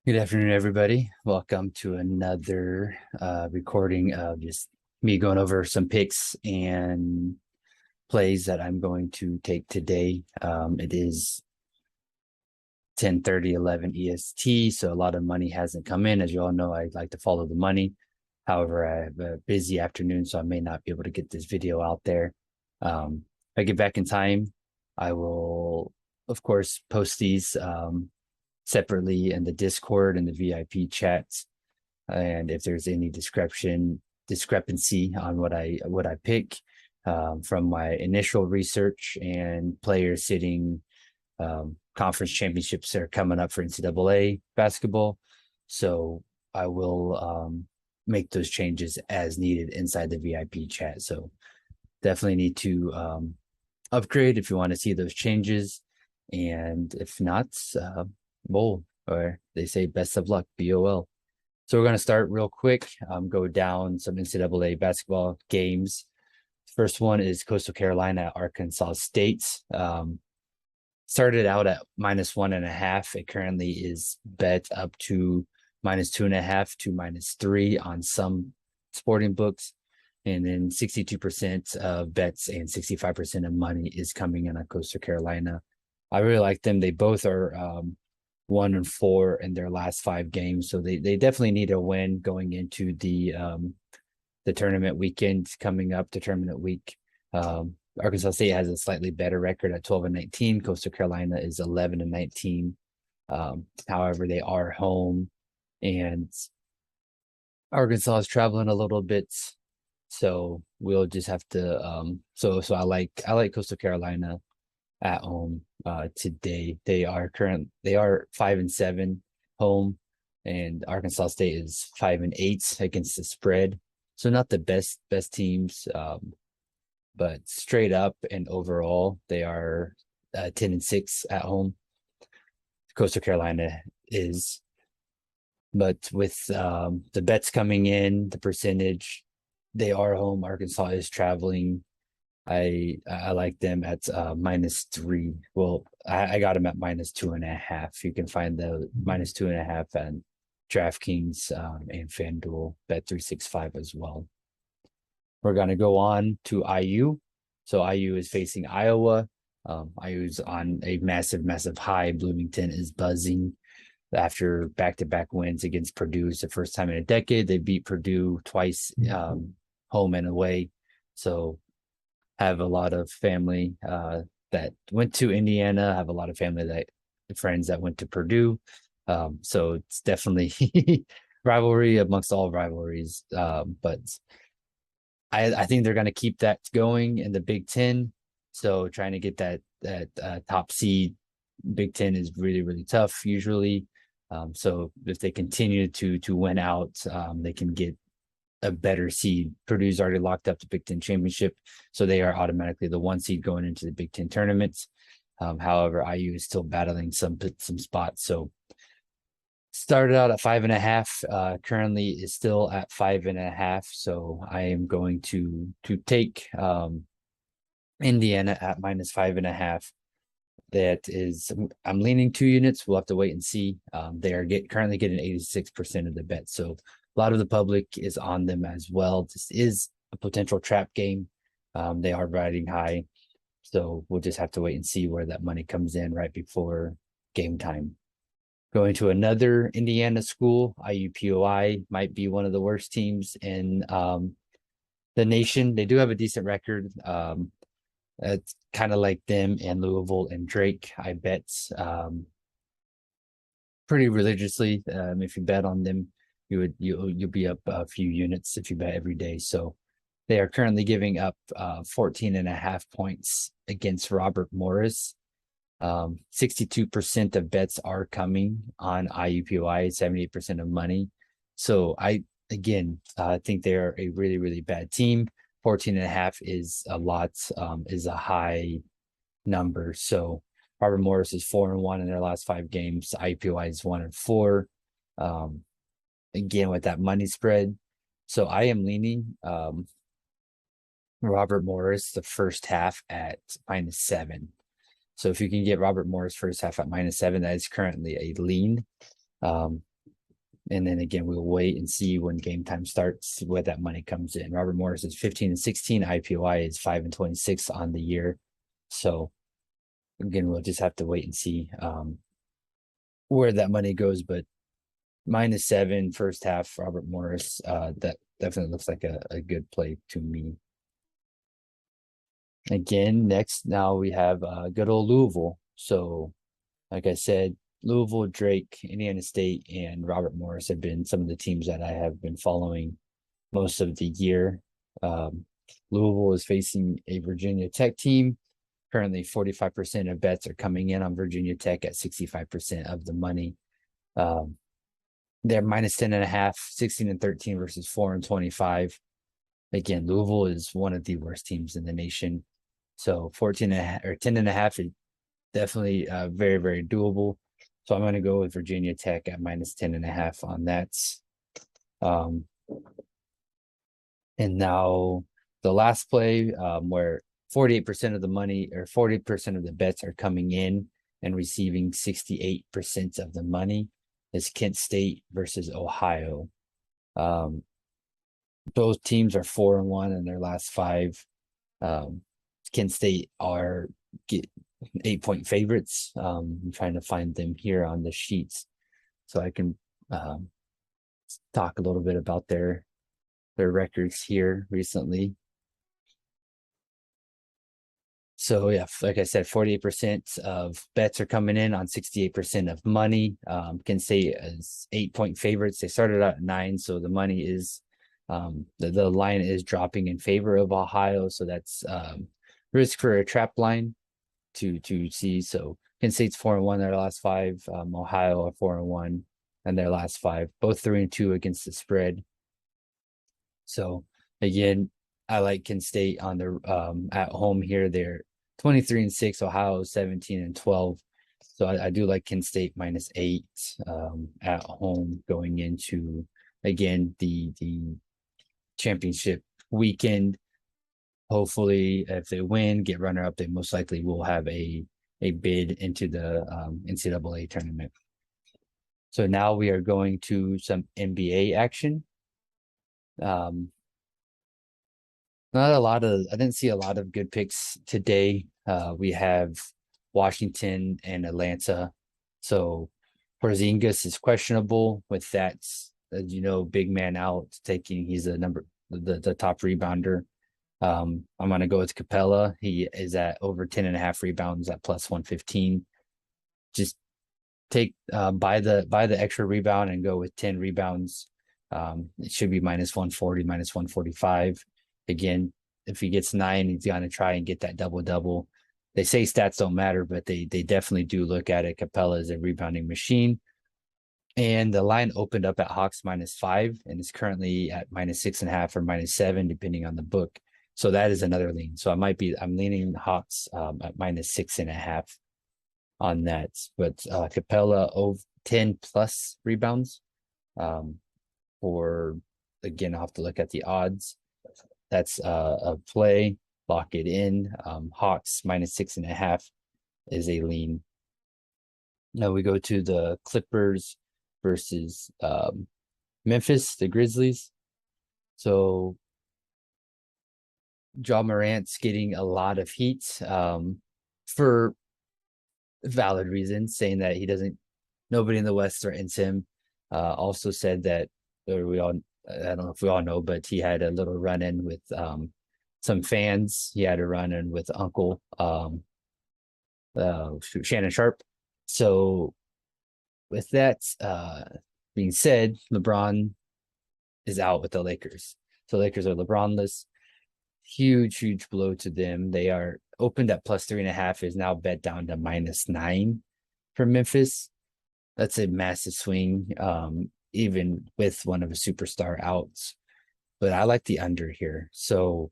Good afternoon, everybody. Welcome to another recording of just me going over some picks and plays that I'm going to take today. It is 10:30, 11 EST, so a lot of money hasn't come in. As you all know, I like to follow the money. However, I have a busy afternoon, so I may not be able to get this video out there. If I get back in time, I will, of course, post these separately in the Discord and the VIP chats. And if there's any discrepancy on what I pick from my initial research and players sitting conference championships that are coming up for NCAA basketball, so I will make those changes as needed inside the VIP chat. So definitely need to upgrade if you want to see those changes, and if not, bowl, or they say best of luck, BOL. So we're going to start real quick, go down some NCAA basketball games. First one is Coastal Carolina at Arkansas State. Started out at -1.5. It currently is bet up to -2.5 to -3 on some sporting books. And then 62% of bets and 65% of money is coming in on Coastal Carolina. I really like them. They both are 1-4 in their last 5 games, so they definitely need a win going into the tournament weekend coming up. The tournament week, Arkansas State has a slightly better record at 12-19. Coastal Carolina is 11-19. However, they are home, and Arkansas is traveling a little bit, so we'll just have to. So I like Coastal Carolina at home today. They are 5-7 home, and Arkansas State is 5-8 against the spread. So not the best teams, but straight up and overall, they are 10-6 at home. Coastal Carolina is, but with the bets coming in, the percentage, they are home. Arkansas is traveling. I like them at -3. Well, I got them at -2.5. You can find the -2.5 and DraftKings and FanDuel Bet365 as well. We're gonna go on to IU. So IU is facing Iowa. IU's on a massive high. Bloomington is buzzing after back-to-back wins against Purdue. It's the first time in a decade they beat Purdue twice, home and away. So have a lot of family that went to Indiana, have a lot of family that friends that went to Purdue. So it's definitely rivalry amongst all rivalries. But I think they're going to keep that going in the Big Ten. So trying to get that top seed, Big Ten is really tough usually. So if they continue to win out, they can get a better seed. Purdue's already locked up the Big Ten championship, so they are automatically the 1 seed going into the Big Ten tournaments. However, IU is still battling some spots. So started out at 5.5, currently is still at 5.5. So I am going to take Indiana at -5.5. That is, I'm leaning 2 units. We'll have to wait and see. They are currently getting 86% of the bet. So a lot of the public is on them as well. This is a potential trap game. They are riding high. So we'll just have to wait and see where that money comes in right before game time. Going to another Indiana school, IUPUI might be one of the worst teams in the nation. They do have a decent record. It's kind of like them and Louisville and Drake. I bet pretty religiously. If you bet on them, you'll be up a few units if you bet every day. So they are currently giving up 14.5 points against Robert Morris. 62% of bets are coming on IUPUI, 78% of money. So I think they're a really bad team. 14.5 is a lot, is a high number. So Robert Morris is 4-1 in their last 5 games. IUPUI is 1-4. Again, with that money spread. So I am leaning Robert Morris the first half at -7. So if you can get Robert Morris first half at -7, that is currently a lean. And then again, we'll wait and see when game time starts where that money comes in. Robert Morris is 15-16. IPOI is 5-26 on the year. So again, we'll just have to wait and see where that money goes. But -7 first half, Robert Morris. That definitely looks like a good play to me. Again, next now we have good old Louisville. So, like I said, Louisville, Drake, Indiana State, and Robert Morris have been some of the teams that I have been following most of the year. Louisville is facing a Virginia Tech team. Currently, 45% of bets are coming in on Virginia Tech at 65% of the money. They're -10.5, 16-13 versus 4-25. Again, Louisville is one of the worst teams in the nation. So 14.5 or 10.5 is definitely very, very doable. So I'm going to go with Virginia Tech at -10.5 on that. And now the last play where 48% of the money or 40% of the bets are coming in and receiving 68% of the money is Kent State versus Ohio. Both teams are 4-1 in their last 5. Kent State are 8-point favorites. I'm trying to find them here on the sheets so I can talk a little bit about their records here recently. So yeah, like I said, 48% of bets are coming in on 68% of money. Kent State is 8-point favorites. They started out at 9, so the money is the line is dropping in favor of Ohio. So that's risk for a trap line to see. So Kent State's 4-1 their last 5. Ohio are 4-1 and their last 5, both 3-2 against the spread. So again, I like Kent State on the at home here. They're 23-6. Ohio 17-12. So I do like Kent State -8 at home going into again the championship weekend. Hopefully, if they win, get runner up, they most likely will have a bid into the NCAA tournament. So now we are going to some NBA action. I didn't see a lot of good picks today. We have Washington and Atlanta. So Porzingis is questionable with that, as you know, big man out he's the top rebounder. I'm going to go with Capella. He is at over 10.5 rebounds at +115. Just take buy the extra rebound and go with 10 rebounds. It should be -140, -145. Again, if he gets 9, he's going to try and get that double-double. They say stats don't matter, but they definitely do look at it. Capella is a rebounding machine. And the line opened up at Hawks -5 and is currently at -6.5 or -7, depending on the book. So that is another lean. So I'm leaning Hawks at -6.5 on that. But Capella over 10+ rebounds. Or again, I'll have to look at the odds. That's a play. Lock it in. Hawks -6.5 is a lean. Now we go to the Clippers versus Memphis, the Grizzlies. So Ja Morant's getting a lot of heat for valid reasons, saying that nobody in the West threatens him. Also said that I don't know if we all know, but he had a little run-in with some fans. He had a run-in with Uncle Shannon Sharpe. So with that being said, LeBron is out with the Lakers. So Lakers are LeBronless. Huge blow to them. They are opened at +3.5, is now bet down to -9 for Memphis. That's a massive swing, even with one of a superstar out. But I like the under here. So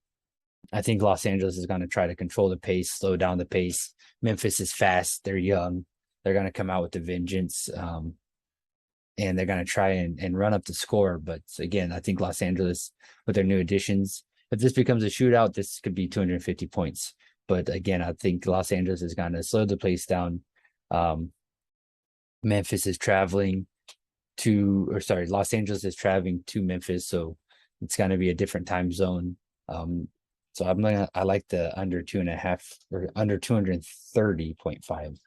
I think Los Angeles is going to try to control the pace, slow down the pace. Memphis is fast. They're young. They're going to come out with a vengeance. And they're going to try and run up the score. But again, I think Los Angeles, with their new additions, if this becomes a shootout, this could be 250 points. But again, I think Los Angeles is going to slow the pace down. Memphis is traveling Los Angeles is traveling to Memphis, so it's going to be a different time zone. So I like the under 2.5 or under 230.5.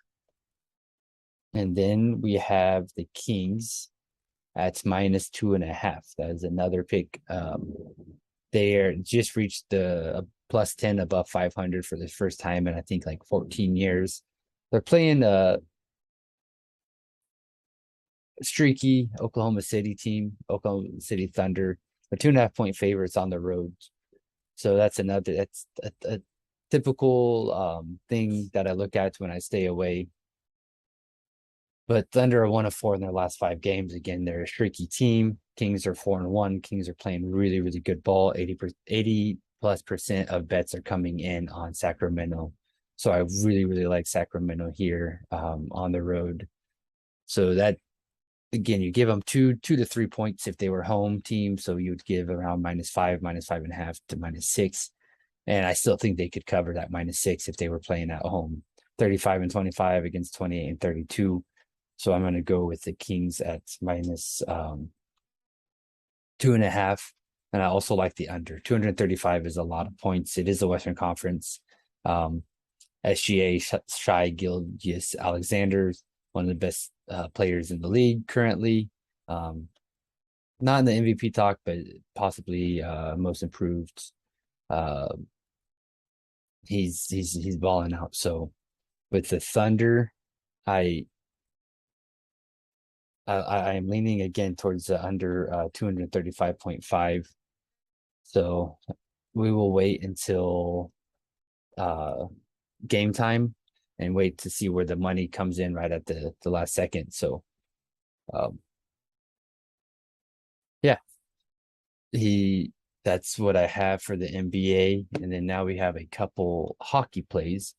And then we have the Kings at -2.5. That is another pick. They just reached the +10 above 500 for the first time in I think like 14 years. They're playing a streaky Oklahoma City team, Oklahoma City Thunder. The 2.5 point favorites on the road. So that's a typical thing that I look at when I stay away. But Thunder are 1 of 4 in their last 5 games. Again, they're a streaky team. Kings are 4-1. Kings are playing really, really good ball. 80+% of bets are coming in on Sacramento. So I really, really like Sacramento here on the road. So that, again, you give them 2 to 3 points if they were home team. So you would give around -5, -5.5 to -6. And I still think they could cover that -6 if they were playing at home. 35-25 against 28-32. So I'm going to go with the Kings at -2.5. And I also like the under. 235 is a lot of points. It is the Western Conference. SGA Shai Gilgeous-Alexander, one of the best players in the league currently. Not in the MVP talk, but possibly most improved. He's balling out. So with the Thunder, I am leaning again towards the under 235.5. So we will wait until game time and wait to see where the money comes in right at the last second. So yeah, that's what I have for the NBA. And then now we have a couple hockey plays.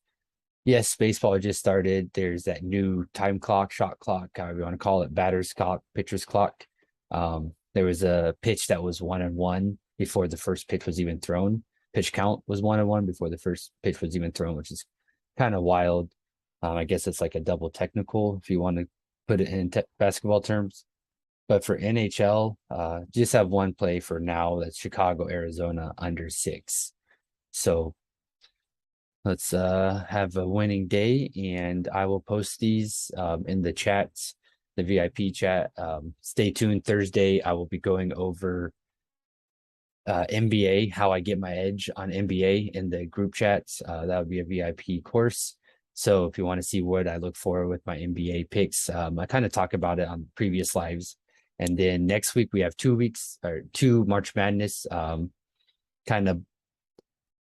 Yes, baseball just started. There's that new time clock, shot clock, however you want to call it, batter's clock, pitcher's clock. There was a pitch that was 1-1 before the first pitch was even thrown. Pitch count was 1-1 before the first pitch was even thrown, which is kind of wild. I guess it's like a double technical if you want to put it in basketball terms. But for NHL, just have one play for now. That's Chicago, Arizona, under 6. So let's have a winning day, and I will post these in the chats, the VIP chat. Stay tuned. Thursday, I will be going over NBA, how I get my edge on NBA in the group chats. That would be a VIP course. So if you want to see what I look for with my NBA picks, I kind of talk about it on previous lives. And then next week we have 2 weeks or 2 March Madness kind of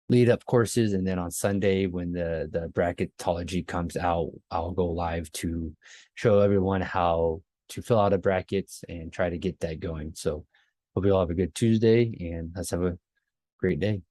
lead up courses, and then on Sunday when the bracketology comes out, I'll go live to show everyone how to fill out a bracket and try to get that going. So hope you all have a good Tuesday, and let's have a great day.